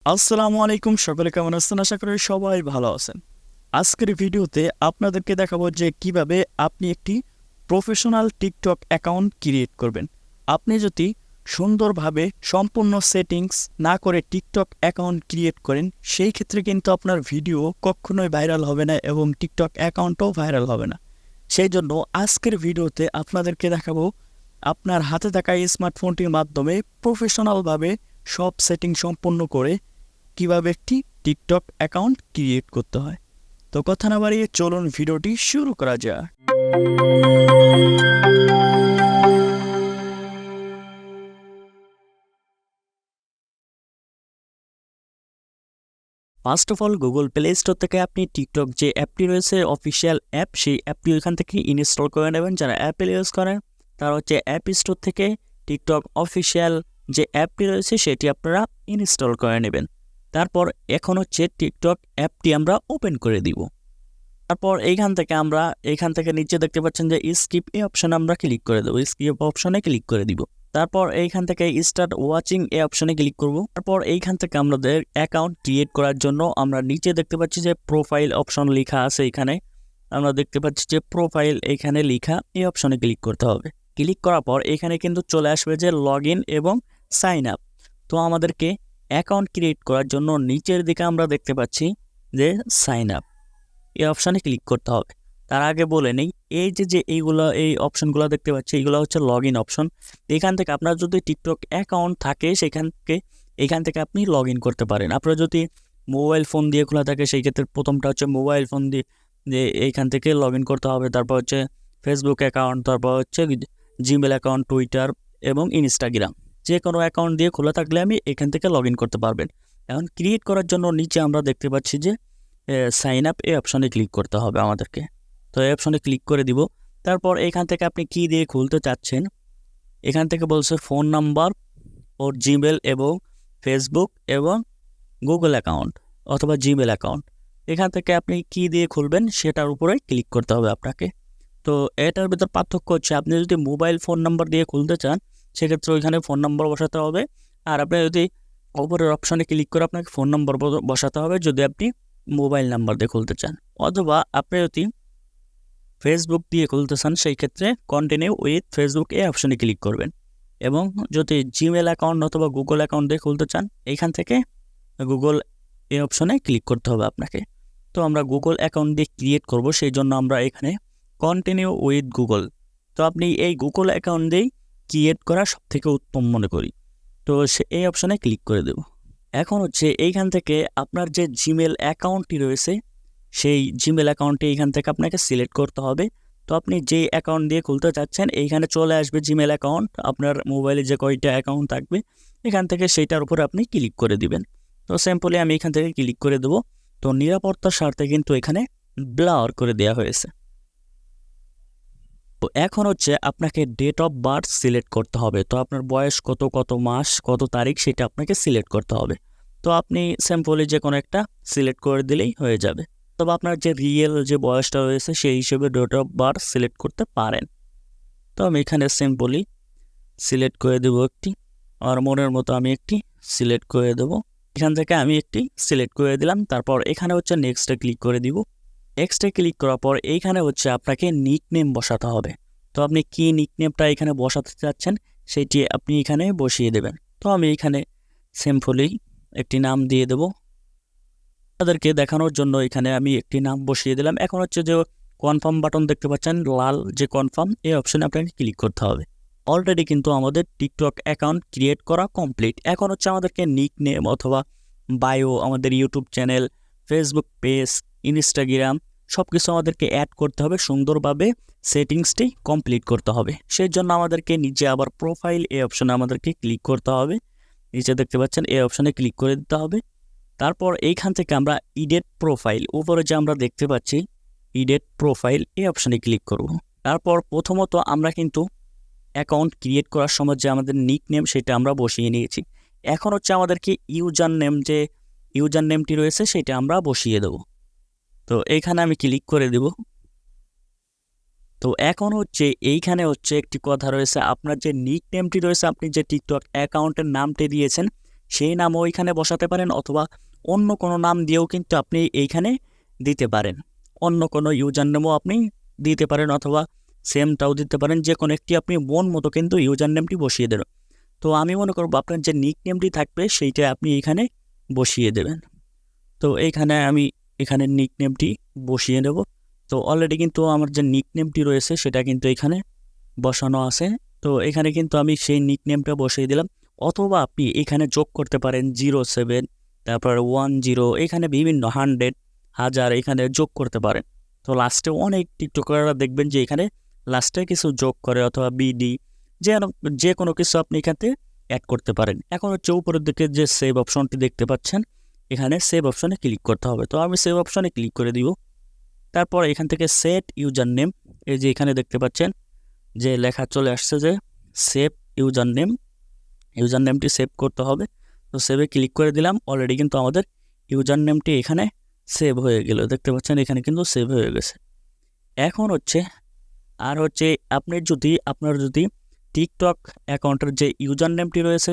আসসালামু আলাইকুম, সকলে কেমন আছেন? আশা করি সবাই ভালো আছেন। আজকের ভিডিওতে আপনাদেরকে দেখাবো যে কিভাবে আপনি একটি প্রফেশনাল টিকটক অ্যাকাউন্ট ক্রিয়েট করবেন। আপনি যদি সুন্দরভাবে সম্পূর্ণ সেটিংস না করে টিকটক অ্যাকাউন্ট ক্রিয়েট করেন, সেই ক্ষেত্রে কিন্তু আপনার ভিডিও কখনোই ভাইরাল হবে না এবং টিকটক অ্যাকাউন্টও ভাইরাল হবে না। সেই জন্য আজকের ভিডিওতে আপনাদেরকে দেখাবো আপনার হাতে থাকা এই স্মার্টফোনটির মাধ্যমে প্রফেশনালভাবে সব সেটিং সম্পন্ন করে কিভাবে একটি টিকটক অ্যাকাউন্ট ক্রিয়েট করতে হয়। তো কথা না বাড়িয়ে চলুন ভিডিওটি শুরু করা যাক। First of all Google play store থেকে আপনি টিকটক যে অ্যাপটি রয়েছে অফিসিয়াল অ্যাপ, সেই অ্যাপটি ওইখান থেকে ইনস্টল করে নেবেন। যারা অ্যাপেল ইউজ করেন তারা হচ্ছে অ্যাপ স্টোর থেকে টিকটক অফিসিয়াল যে অ্যাপটি রয়েছে সেটি আপনারা ইনস্টল করে নেবেন। তারপর এখন হচ্ছে টিকটক অ্যাপটি আমরা ওপেন করে দিব। তারপর এইখান থেকে নিচে দেখতে পাচ্ছেন যে স্কিপ এই অপশনে আমরা ক্লিক করে দেবো। স্কিপ অপশনে ক্লিক করে দিব। তারপর এইখান থেকে স্টার্ট ওয়াচিং এই অপশনে ক্লিক করব। তারপর এইখান থেকে আমাদের অ্যাকাউন্ট ক্রিয়েট করার জন্য আমরা নিচে দেখতে পাচ্ছি যে প্রোফাইল অপশন লেখা আছে। এখানে আমরা দেখতে পাচ্ছি যে প্রোফাইল এখানে লেখা, এই অপশনে ক্লিক করতে হবে। ক্লিক করার পর এখানে কিন্তু চলে আসবে যে লগ ইন এবং সাইন আপ। তো আমাদেরকে অ্যাকাউন্ট ক্রিয়েট করার জন্য নিচের দিকে আমরা দেখতে পাচ্ছি যে সাইন আপ, এই অপশানে ক্লিক করতে হবে। তার আগে বলে নেই, এই অপশনগুলো দেখতে পাচ্ছি, এইগুলো হচ্ছে লগ ইন অপশন। এখান থেকে আপনার যদি টিকটক অ্যাকাউন্ট থাকে এইখান থেকে আপনি লগ ইন করতে পারেন। আপনার যদি মোবাইল ফোন দিয়ে খোলা থাকে সেই ক্ষেত্রে প্রথমটা হচ্ছে মোবাইল ফোন দিয়ে যে এইখান থেকে লগ ইন করতে হবে। তারপর হচ্ছে ফেসবুক অ্যাকাউন্ট, তারপর হচ্ছে জিমেল অ্যাকাউন্ট, টুইটার এবং ইনস্টাগ্রাম, যে কোনো অ্যাকাউন্ট দিয়ে খোলা থাকলে আমি এখান থেকে লগ ইন করতে পারবেন। এখন ক্রিয়েট করার জন্য নিচে আমরা দেখতে পাচ্ছি যে সাইন আপ, এই অপশনে ক্লিক করতে হবে আমাদেরকে। তো এই অপশনে ক্লিক করে দিব। তারপর এখান থেকে আপনি কি দিয়ে খুলতে চাচ্ছেন, এখান থেকে বলছে ফোন নাম্বার, ওর জিমেল এবং ফেসবুক এবং গুগল অ্যাকাউন্ট অথবা জিমেল অ্যাকাউন্ট। এখান থেকে আপনি কি দিয়ে খুলবেন সেটার উপরে ক্লিক করতে হবে আপনাকে। তো এটার ভিতর পার্থক্য হচ্ছে, আপনি যদি মোবাইল ফোন নাম্বার দিয়ে খুলতে চান সেক্ষেত্রে ওইখানে ফোন নাম্বার বসাতে হবে। আর আপনি যদি উপরের অপশনে ক্লিক করে আপনাকে ফোন নাম্বার বসাতে হবে যদি আপনি মোবাইল নাম্বার দিয়ে খুলতে চান। অথবা আপনি যদি ফেসবুক দিয়ে খুলতে চান সেই ক্ষেত্রে কন্টিনিউ উইথ ফেসবুক এই অপশনে ক্লিক করবেন। এবং যদি জিমেল অ্যাকাউন্ট অথবা গুগল অ্যাকাউন্ট দিয়ে খুলতে চান এইখান থেকে গুগল এই অপশনে ক্লিক করতে হবে আপনাকে। তো আমরা গুগল অ্যাকাউন্ট দিয়ে ক্রিয়েট করব, সেই জন্য আমরা এখানে কন্টিনিউ উইথ গুগল, তো আপনি এই গুগল অ্যাকাউন্ট দিয়েই ক্রিয়েট করা সবথেকে উত্তম মনে করি। তো এই অপশনে ক্লিক করে দেব। এখন হচ্ছে এইখান থেকে আপনার যে জিমেল অ্যাকাউন্টটি রয়েছে সেই জিমেল অ্যাকাউন্টটি এইখান থেকে আপনাকে সিলেক্ট করতে হবে। তো আপনি যে অ্যাকাউন্ট দিয়ে খুলতে চাচ্ছেন এইখানে চলে আসবে জিমেল অ্যাকাউন্ট, আপনার মোবাইলে যে কয়টা অ্যাকাউন্ট থাকবে এখান থেকে সেইটার উপরে আপনি ক্লিক করে দিবেন। তো সিম্পলি আমি এখান থেকে ক্লিক করে দেবো। তো নিরাপত্তার স্বার্থে কিন্তু এখানে ব্লার করে দেওয়া হয়েছে। তো এখন হচ্ছে আপনাকে ডেট অফ বার্থ সিলেক্ট করতে হবে। তো আপনার বয়স কত, কত মাস, কত তারিখ সেটা আপনাকে সিলেক্ট করতে হবে। তো আপনি সিম্পলি যে কোনো একটা সিলেক্ট করে দিলেই হয়ে যাবে। তবে আপনার যে রিয়েল যে বয়সটা রয়েছে সেই হিসেবে ডেট অফ বার্থ সিলেক্ট করতে পারেন। তো আমি এখানে সিম্পলি সিলেক্ট করে দেবো একটি, আর মনের মতো আমি একটি সিলেক্ট করে দেবো। এখান থেকে আমি একটি সিলেক্ট করে দিলাম। তারপর এখানে হচ্ছে নেক্সটে ক্লিক করে দিব। নেক্সটে ক্লিক করার পর এইখানে হচ্ছে আপনাকে নিকনেম বসাতে হবে। তো আপনি কি নিকনেমটা এখানে বসাতে চাচ্ছেন সেটি আপনি এখানে বসিয়ে দেবেন। তো আমি এখানে সিম্পলি একটি নাম দিয়ে দেব। তাদেরকে দেখানোর জন্য এখানে আমি একটি নাম বসিয়ে দিলাম। এখন হচ্ছে যে কনফার্ম বাটন দেখতে পাচ্ছেন লাল, যে কনফার্ম এই অপশনে আপনাকে ক্লিক করতে হবে। অলরেডি কিন্তু আমাদের টিকটক অ্যাকাউন্ট ক্রিয়েট করা কমপ্লিট। এখন হচ্ছে আমাদেরকে নিকনেম অথবা বায়ো, আমাদের YouTube channel, Facebook page, Instagram সব কিছু আমাদেরকে অ্যাড করতে হবে, সুন্দরভাবে সেটিংসটি কমপ্লিট করতে হবে। সেই জন্য আমাদেরকে নিচে আবার প্রোফাইল এই অপশনে আমাদেরকে ক্লিক করতে হবে। নিচে দেখতে পাচ্ছেন এই অপশনে ক্লিক করে দিতে হবে। তারপর এইখান থেকে আমরা ইডিট প্রোফাইল, উপরে যে আমরা দেখতে পাচ্ছি ইডিট প্রোফাইল এই অপশনে ক্লিক করব। তারপর প্রথমত আমরা কিন্তু অ্যাকাউন্ট ক্রিয়েট করার সময় যে আমাদের নিকনেম সেটা আমরা বসিয়ে নিয়েছি। এখন হচ্ছে আমাদেরকে ইউজার নেমটি রয়েছে সেটা আমরা বসিয়ে দেব। তো এইখানে আমি ক্লিক করে দেব। তো এখন হচ্ছে এইখানে হচ্ছে একটি কথা রয়েছে, আপনার যে নিকনেমটি রয়েছে, আপনি যে টিকটক অ্যাকাউন্টের নামটি দিয়েছেন সেই নামও এখানে বসাতে পারেন, অথবা অন্য কোনো নাম দিয়েও কিন্তু আপনি এইখানে দিতে পারেন। অন্য কোনো ইউজার নেমও আপনি দিতে পারেন, অথবা সেমটাও দিতে পারেন। যে কোনো একটি আপনি মন মতো কিন্তু ইউজার নেমটি বসিয়ে দেবেন। তো আমি মনে করব আপনার যে নিক নেমটি থাকবে সেইটা আপনি এখানে বসিয়ে দেবেন। তো আমি এখানে নিক নেমটি বসিয়ে দেব। তো অলরেডি কিন্তু আমার যে নিক নেমটি রয়েছে সেটা কিন্তু এখানে বসানো আছে। তো এখানে কিন্তু আমি সেই নিক নেমটা বসিয়ে দিলাম। অথবা আপনি এখানে যোগ করতে পারেন 07, তারপর 10, এখানে বিভিন্ন 100, 1000 এখানে যোগ করতে পারেন। তো লাস্টে অনেক টিকটকাররা দেখবেন যে এখানে লাস্টে কিছু যোগ করে, অথবা বিডি, যে কোনো কিছু আপনি এখানে অ্যাড করতে পারেন। এখন হচ্ছে উপরের দিকে যে সেভ অপশনটি দেখতে পাচ্ছেন, এখানে সেভ অপশনে ক্লিক করতে হবে। তো আমি সেভ অপশনে ক্লিক করে দিব। তারপর এখান থেকে সেট ইউজার নেম, এই যে এখানে দেখতে পাচ্ছেন যে লেখা চলে আসছে যে সেভ ইউজার নেম, ইউজার নেমটি সেভ করতে হবে। তো সেভে ক্লিক করে দিলাম। অলরেডি কিন্তু আমাদের ইউজার নেমটি এখানে সেভ হয়ে গেল, দেখতে পাচ্ছেন এখানে কিন্তু সেভ হয়ে গেছে। এখন হচ্ছে আপনার যদি টিকটক অ্যাকাউন্টের যে ইউজার নেমটি রয়েছে,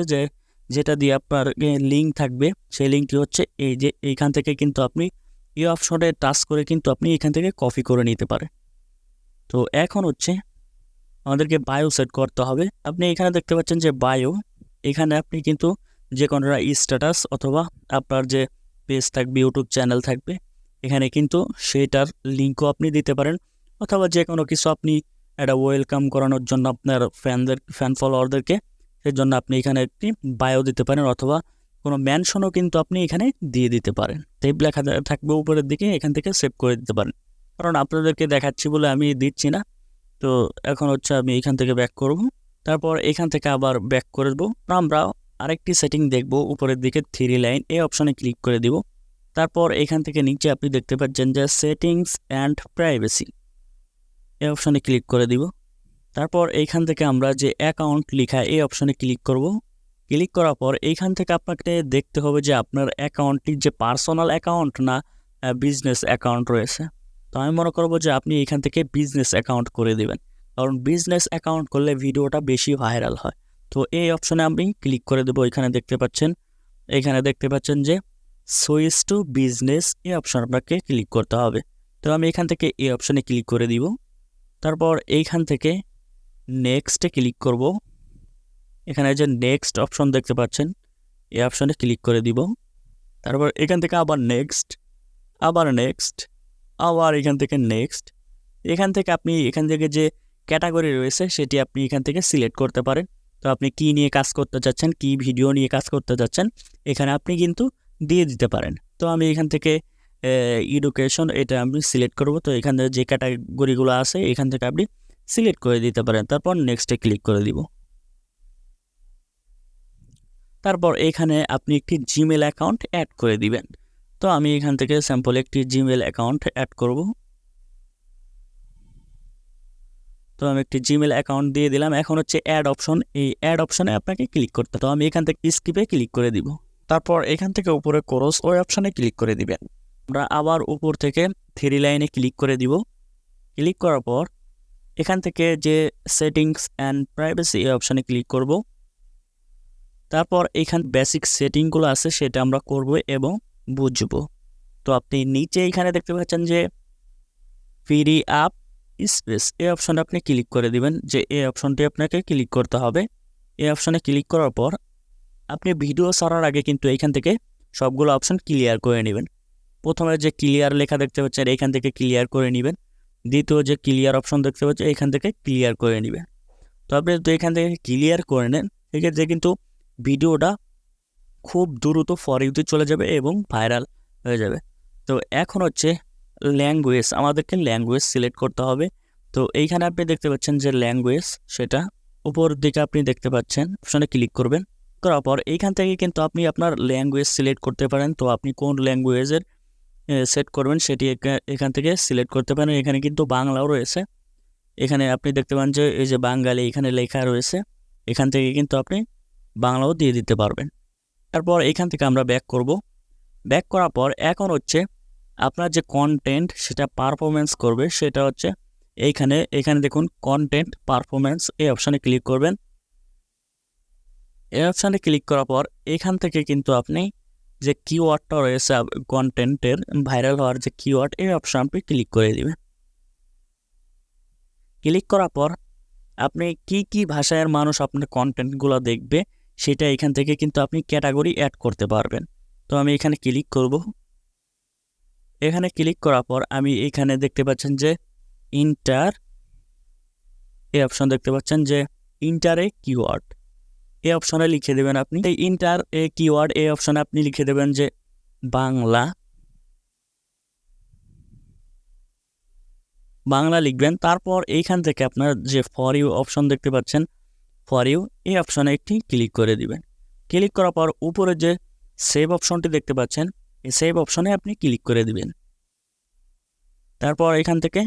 যেটা দিয়ে আপনার লিঙ্ক থাকবে, সেই লিঙ্কটি হচ্ছে এই যে এইখান থেকে কিন্তু আপনি এই অপশনে টাচ করে কিন্তু আপনি এখান থেকে কপি করে নিতে পারেন। তো এখন হচ্ছে আমাদেরকে বায়ো সেট করতে হবে। আপনি এখানে দেখতে পাচ্ছেন যে বায়ো, এখানে আপনি কিন্তু যে কোনো স্ট্যাটাস অথবা আপনার যে পেজ থাকবে, ইউটিউব চ্যানেল থাকবে, এখানে কিন্তু সেটার লিঙ্কও আপনি দিতে পারেন। অথবা যে কোনো কিছু আপনি একটা ওয়েলকাম করানোর জন্য আপনার ফ্যান ফলোয়ারদেরকে, সেজন্য আপনি এখানে একটি বায়ো দিতে পারেন, অথবা কোনো মেনশনও কিন্তু আপনি এখানে দিয়ে দিতে পারেন। সেভ লেখা থাকবে উপরের দিকে, এখান থেকে সেভ করে দিতে পারেন। কারণ আপনাদেরকে দেখাচ্ছি বলে আমি দিচ্ছি না। তো এখন হচ্ছে আমি এখান থেকে ব্যাক করব। তারপর এখান থেকে আবার ব্যাক করে দেবো। আমরা আরেকটি সেটিং দেখব, উপরের দিকে 3 লাইন, এই অপশনে ক্লিক করে দিব। তারপর এখান থেকে নিচে আপনি দেখতে পাচ্ছেন যে সেটিংস অ্যান্ড প্রাইভেসি, এই অপশনে ক্লিক করে দিব। তারপর এইখান থেকে আমরা যে অ্যাকাউন্ট লেখা, এই অপশনে ক্লিক করব। ক্লিক করার পর এইখান থেকে আপনাকে দেখতে হবে যে আপনার অ্যাকাউন্টটি যে পার্সোনাল অ্যাকাউন্ট না বিজনেস অ্যাকাউন্ট রয়েছে। তো আমি মনে করব যে আপনি এখান থেকে বিজনেস অ্যাকাউন্ট করে দেবেন, কারণ বিজনেস অ্যাকাউন্ট করলে ভিডিওটা বেশি ভাইরাল হয়। তো এই অপশনে আমি ক্লিক করে দেবো। এখানে দেখতে পাচ্ছেন যে সুইচ টু বিজনেস, এই অপশন আপনাকে ক্লিক করতে হবে। তো আমি এখান থেকে এই অপশনে ক্লিক করে দিব। তারপর এইখান থেকে নেক্সটে ক্লিক করব। এখানে যে নেক্সট অপশন দেখতে পাচ্ছেন, এই অপশনে ক্লিক করে দিব। তারপর এখান থেকে আবার নেক্সট, আবার এখান থেকে নেক্সট। এখান থেকে যে ক্যাটাগরি রয়েছে সেটি আপনি এখান থেকে সিলেক্ট করতে পারেন। তো আপনি কি নিয়ে কাজ করতে চাচ্ছেন, কি ভিডিও নিয়ে কাজ করতে চাচ্ছেন, এখানে আপনি কিন্তু দিয়ে দিতে পারেন। তো আমি এখান থেকে এডুকেশন, এটা আমি সিলেক্ট করব। তো এখানে যে ক্যাটাগরিগুলো আছে এখান থেকে আপনি সিলেক্ট করে দিতে পারেন। তারপর নেক্সটে ক্লিক করে দিব। তারপর এখানে আপনি একটি জিমেল অ্যাকাউন্ট অ্যাড করে দিবেন। তো আমি এখান থেকে স্যাম্পল একটি জিমেল অ্যাকাউন্ট অ্যাড করব। তো আমি একটি জিমেল অ্যাকাউন্ট দিয়ে দিলাম। এখন হচ্ছে অ্যাড অপশন, এই অ্যাড অপশনে আপনাকে ক্লিক করতে হবে। তো আমি এখান থেকে স্কিপে ক্লিক করে দিব। তারপর এখান থেকে উপরে ক্রস ওই অপশনে ক্লিক করে দিবেন। আমরা আবার উপর থেকে 3 লাইনে ক্লিক করে দিব। ক্লিক করার পর এখান থেকে যে সেটিংস অ্যান্ড প্রাইভেসি, এই অপশনে ক্লিক করব। তারপর এখান বেসিক সেটিংগুলো আছে সেটা আমরা করব এবং বুঝব। তো আপনি নিচে এখানে দেখতে পাচ্ছেন যে ফ্রি আপ স্পেস, এই অপশনে আপনি ক্লিক করে দিবেন। যে এই অপশনটি আপনাকে ক্লিক করতে হবে। এই অপশনে ক্লিক করার পর আপনি ভিডিও ছাড়ার আগে কিন্তু এইখান থেকে সবগুলো অপশন ক্লিয়ার করে নেবেন। প্রথমে যে ক্লিয়ার লেখা দেখতে পাচ্ছেন এইখান থেকে ক্লিয়ার করে নেবেন। দ্বিতীয় যে ক্লিয়ার অপশন দেখতে পাচ্ছেন এইখান থেকে ক্লিয়ার করে নেবেন। তো আপনি যদি এখান থেকে ক্লিয়ার করে নেন, সেক্ষেত্রে কিন্তু ভিডিওটা খুব দ্রুত ফর ইউতে চলে যাবে এবং ভাইরাল হয়ে যাবে। তো এখন হচ্ছে ল্যাঙ্গুয়েজ, আমাদেরকে ল্যাঙ্গুয়েজ সিলেক্ট করতে হবে। তো এইখানে আপনি দেখতে পাচ্ছেন যে ল্যাঙ্গুয়েজ, সেটা উপর দিকে আপনি দেখতে পাচ্ছেন, অপশনে ক্লিক করবেন। করার পর এইখান থেকে কিন্তু আপনি আপনার ল্যাঙ্গুয়েজ সিলেক্ট করতে পারেন। তো আপনি কোন ল্যাঙ্গুয়েজের সেট করবেন সেটি এখান থেকে সিলেক্ট করতে পারেন। এখানে কিন্তু বাংলাও রয়েছে। এখানে আপনি দেখতে পান যে এই যে বাঙালি এখানে লেখা রয়েছে, এখান থেকে কিন্তু আপনি বাংলাও দিয়ে দিতে পারবেন। তারপর এখান থেকে আমরা ব্যাক করব। ব্যাক করার পর এখন হচ্ছে আপনার যে কন্টেন্ট সেটা পারফরমেন্স করবে, সেটা হচ্ছে এখানে দেখুন কন্টেন্ট পারফরমেন্স, এই অপশানে ক্লিক করবেন। এই অপশানে ক্লিক করার পর এখান থেকে কিন্তু আপনি যে কিওয়ার্ডটা রয়েছে কন্টেন্টের ভাইরাল হওয়ার যে কিওয়ার্ড, এই অপশান আপনি ক্লিক করে দিবেন। ক্লিক করার পর আপনি কি ভাষার মানুষ আপনার কন্টেন্টগুলো দেখবে সেটা এখান থেকে কিন্তু আপনি ক্যাটাগরি অ্যাড করতে পারবেন। তো আমি এখানে ক্লিক করব। এখানে ক্লিক করার পর আমি এখানে দেখতে পাচ্ছেন যে ইন্টার, এই অপশন দেখতে পাচ্ছেন যে ইন্টার এ কিওয়ার্ড, এই অপশনে লিখে দেবেন আপনি এই ইন্টার এ কিওয়ার্ড, এই অপশনে আপনি লিখে দেবেন যে বাংলা, বাংলা লিখবেন। তারপর এইখান থেকে আপনার যে ফর ইউ অপশন দেখতে পাচ্ছেন, ফর ইউ এই অপশনে একটি ক্লিক করে দিবেন। ক্লিক করার পর উপরে যে সেভ অপশনটি দেখতে পাচ্ছেন, এই সেভ অপশনে আপনি ক্লিক করে দিবেন। তারপর এখান থেকে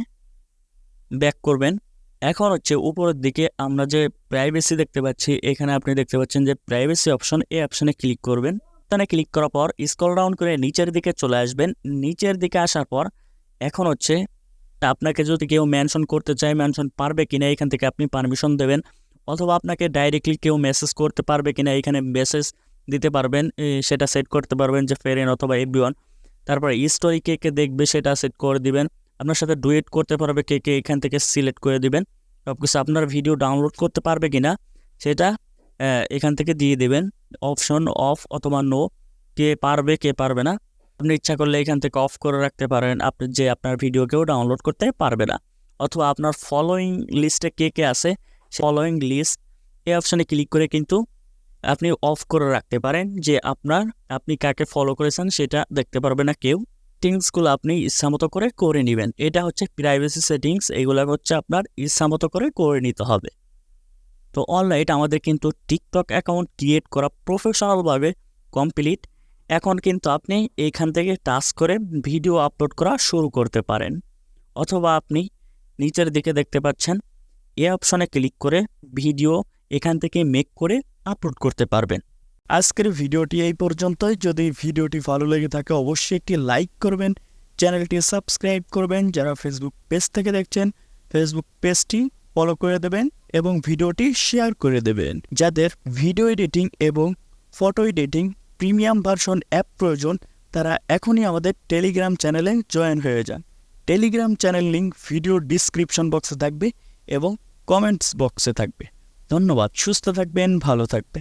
ব্যাক করবেন। এখন হচ্ছে উপরের দিকে আমরা যে প্রাইভেসি দেখতে পাচ্ছি, এখানে আপনি দেখতে পাচ্ছেন যে প্রাইভেসি অপশন, এই অপশনে ক্লিক করবেন। এখানে ক্লিক করার পর স্ক্রল ডাউন করে নিচের দিকে চলে আসবেন। নিচের দিকে আসার পর এখন হচ্ছে আপনাকে যদি কেউ মেনশন করতে চায়, মেনশন পারবে কিনা এখান থেকে আপনি পারমিশন দেবেন, অথবা আপনাকে ডাইরেক্টলি কেউ মেসেজ করতে পারবে কিনা এখানে মেসেজ দিতে পারবেন, সেটা সেট করতে পারবেন যে ফ্রেন্ড অথবা এভরিওয়ান। তারপর স্টোরি কে কে দেখবে সেটা সেট করে দিবেন। আপনার সাথে ডুয়েট করতে পারবে কে কে এখান থেকে সিলেক্ট করে দিবেন। সবকিছু আপনার ভিডিও ডাউনলোড করতে পারবে কিনা সেটা এখান থেকে দিয়ে দেবেন অপশন অফ অথবা নো, কে পারবে কে পারবে না। আপনি ইচ্ছা করলে এখান থেকে অফ করে রাখতে পারেন, আপনি যে আপনার ভিডিও কেউ ডাউনলোড করতে পারবে না। অথবা আপনার ফলোয়িং লিস্টে কে কে আছে, ফলোয়িং লিস্ট এই অপশানে ক্লিক করে কিন্তু আপনি অফ করে রাখতে পারেন যে আপনি কাকে ফলো করেছেন সেটা দেখতে পারবে না কেউ। সেটিংসগুলো আপনি ইচ্ছামতো করে নেবেন। এটা হচ্ছে প্রাইভেসি সেটিংস, এগুলো হচ্ছে আপনার ইচ্ছামতো করে নিতে হবে। তো অলরাইট আমাদের কিন্তু টিকটক অ্যাকাউন্ট ক্রিয়েট করা প্রফেশনালভাবে কমপ্লিট। এখন কিন্তু আপনি এইখান থেকে টাচ করে ভিডিও আপলোড করা শুরু করতে পারেন, অথবা আপনি নিচের দিকে দেখতে পাচ্ছেন এই অপশনে ক্লিক করে ভিডিও এখান থেকে মেক করে আপলোড করতে পারবেন। আজকের ভিডিওটি এই পর্যন্তই। যদি ভিডিওটি ভালো লেগে থাকে অবশ্যই একটি লাইক করবেন, চ্যানেলটি সাবস্ক্রাইব করবেন। যারা ফেসবুক পেজ থেকে দেখছেন ফেসবুক পেজটি ফলো করে দেবেন এবং ভিডিওটি শেয়ার করে দেবেন। যাদের ভিডিও এডিটিং এবং photo editing premium version app প্রয়োজন তারা এখনই আমাদের টেলিগ্রাম চ্যানেলে জয়েন হয়ে যান। Telegram channel link video description বক্সে থাকবে এবং কমেন্টস বক্সে থাকবে। ধন্যবাদ, সুস্থ থাকবেন, ভালো থাকবেন।